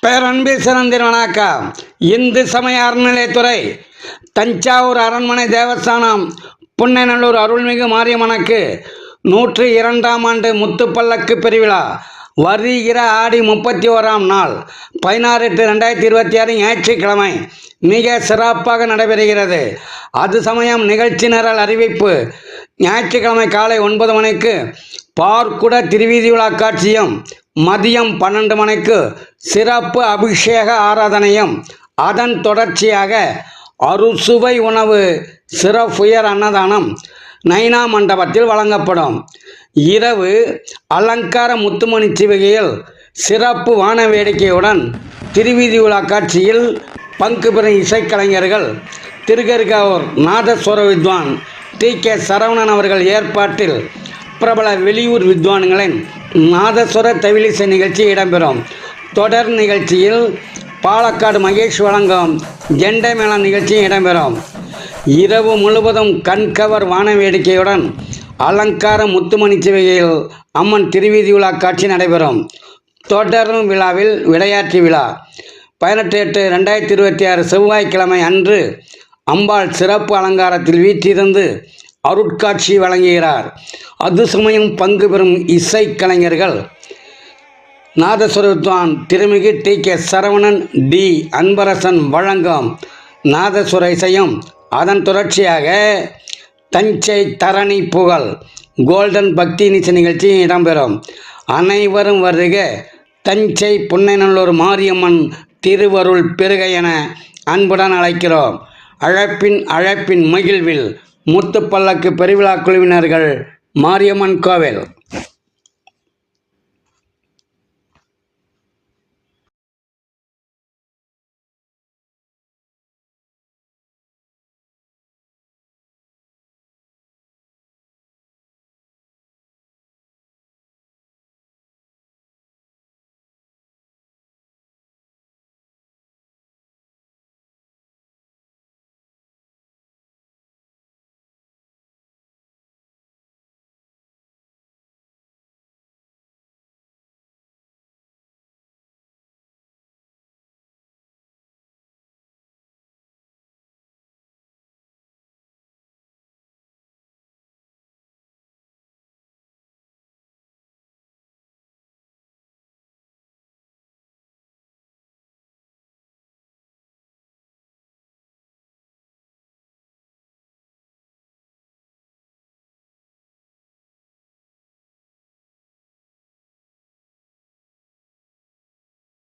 பேரன்பு சிறந்தின் வணக்கம். இந்து சமய அறநிலையத்துறை தஞ்சாவூர் அரண்மனை தேவஸ்தானம் புன்னைநல்லூர் அருள்மிகு மாரியம்மனுக்கு 102ஆம் ஆண்டு முத்துப்பல்லக்கு பெருவிழா வருகிற ஆடி 31ஆம் நாள் 16/8/2026 ஞாயிற்றுக்கிழமை மிக சிறப்பாக நடைபெறுகிறது. அது சமயம் நிகழ்ச்சி நிரல் அறிவிப்பு. ஞாயிற்றுக்கிழமை காலை 9 மணிக்கு பார்க்குட திருவீதி விழா காட்சியும், மதியம் 12 மணிக்கு சிறப்பு அபிஷேக ஆராதனையும், அதன் தொடர்ச்சியாக அறுசுவை உணவு சிறப்புயர் அன்னதானம் நைனா மண்டபத்தில் வழங்கப்படும். இரவு அலங்கார முத்துமணி சிவிகையில் சிறப்பு வான வேடிக்கையுடன் திருவீதி விழா காட்சியில் பங்கு பெறும் இசைக்கலைஞர்கள் திருக்கரிகாவூர் நாதஸ்வர வித்வான் TK சரவணன் அவர்கள் ஏற்பாட்டில் பிரபல வெளியூர் வித்வான்களின் நாதஸ்வர தவிலிசை நிகழ்ச்சி இடம்பெறும். தொடர் நிகழ்ச்சியில் பாலக்காடு மகேஷ் வழங்கும் ஜெண்டை மேளம் நிகழ்ச்சியும் இடம்பெறும். இரவு முழுவதும் கண்கவர் வான வேடிக்கையுடன் அலங்கார முத்துமணி சிவிகையில் அம்மன் திருவீதி விழா காட்சி நடைபெறும். தொடரும் விழாவில் விளையாட்டு விழா 18/8/2026 செவ்வாய்க்கிழமை அன்று அம்பாள் சிறப்பு அலங்காரத்தில் வீற்றிருந்து அருட்காட்சி வழங்குகிறார். அது சமயம் பங்கு பெறும் இசைக்கலைஞர்கள் நாதஸ்வர வித்வான் திருமிகு TK சரவணன், D அன்பரசன் வழங்கும் நாதஸ்வர இசையும், அதன் தொடர்ச்சியாக தஞ்சை தரணி புகழ் கோல்டன் பக்தி இசை நிகழ்ச்சியும் இடம்பெறும். அனைவரும் வருக. தஞ்சை புன்னைநல்லூர் மாரியம்மன் திருவருள் பெருக என அன்புடன் அழைக்கிறோம். அழைப்பின் மகிழ்வில் முத்துப்பல்லக்கு பெருவிழா குழுவினர்கள், மாரியம்மன் கோவில்.